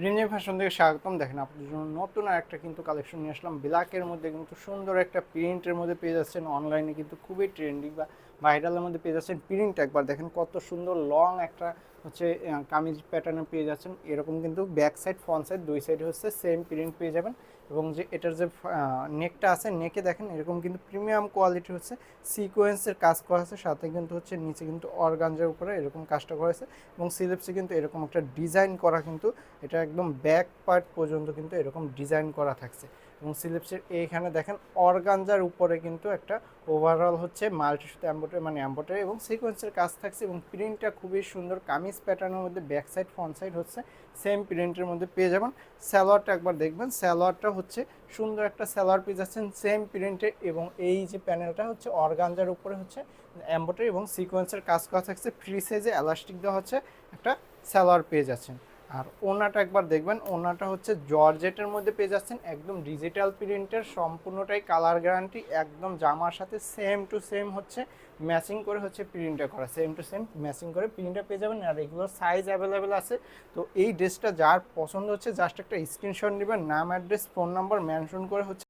Renew fashion থেকে স্বাগতম। দেখেন আপনাদের জন্য নতুন আরেকটা কিন্তু কালেকশন নিয়ে আসলাম। ব্ল্যাকের মধ্যে কিন্তু সুন্দর একটা প্রিন্টের মধ্যে পেয়ে যাচ্ছেন। অনলাইনে কিন্তু খুবই ট্রেন্ডিং বা ভাইরালের মধ্যে পেয়ে যাচ্ছেন। প্রিন্ট একবার দেখেন কত সুন্দর লং একটা হচ্ছে কামিজ প্যাটার্নে পেয়ে যাচ্ছেন। এরকম কিন্তু ব্যাক সাইড ফ্রন্ট সাইড দুই সাইড হচ্ছে সেম প্রিন্ট পেয়ে যাবেন। এবং যে এটার যে নেকটা আছে, নেকে দেখেন এরকম কিন্তু প্রিমিয়াম কোয়ালিটি হচ্ছে সিকোয়েন্সের কাজ করা আছে, সাথে কিন্তু হচ্ছে নিচে কিন্তু অর্গানজার উপরে এরকম কাজটা করা আছে। এবং স্লিভসে কিন্তু এরকম একটা ডিজাইন করা, কিন্তু এটা একদম ব্যাক পার্ট পর্যন্ত কিন্তু এরকম ডিজাইন করা থাকছে। এবং স্লিভসের এইখানে দেখেন অর্গানজার উপরে কিন্তু একটা ওভারঅল হচ্ছে মাল্টি সুতো এম্ব্রয়ডারি মানে এম্ব্রয়ডারি এবং সিকোয়েন্সের কাজ থাকছে। এবং প্রিন্টটা খুবই সুন্দর, কামিজ প্যাটার্নের মধ্যে ব্যাক সাইড ফ্রন্ট সাইড হচ্ছে সেম প্রিন্টের মধ্যে পেয়ে যাবেন। স্যালোয়ারটা একবার দেখবেন, স্যালোয়ারটা হচ্ছে সুন্দর একটা স্যালোয়ার পেয়ে যাচ্ছেন সেম প্রিন্টে। এবং এই যে প্যানেলটা হচ্ছে অর্গানজার উপরে হচ্ছে এম্ব্রয়ডারি এবং সিকোয়েন্সের কাজ করা থাকছে। ফ্রি সাইজে এলাস্টিক দেওয়া হচ্ছে একটা স্যালোয়ার পেয়ে যাচ্ছেন। আর ওনাটা একবার দেখবেন, ওনাটা হচ্ছে জর্জেটের মধ্যে পেয়ে যাচ্ছেন, একদম ডিজিটাল প্রিন্টের, সম্পূর্ণটাই কালার গ্যারান্টি, একদম জামার সাথে সেম টু সেম হচ্ছে ম্যাচিং করে হচ্ছে প্রিন্টটা করা, সেম টু সেম ম্যাচিং করে প্রিন্টটা পেয়ে যাবেন। আর এগুলোর সাইজ অ্যাভেলেবেল আছে। তো এই ড্রেসটা যার পছন্দ হচ্ছে জাস্ট একটা স্ক্রিনশট নেবেন, নাম অ্যাড্রেস ফোন নাম্বার মেনশন করে হচ্ছে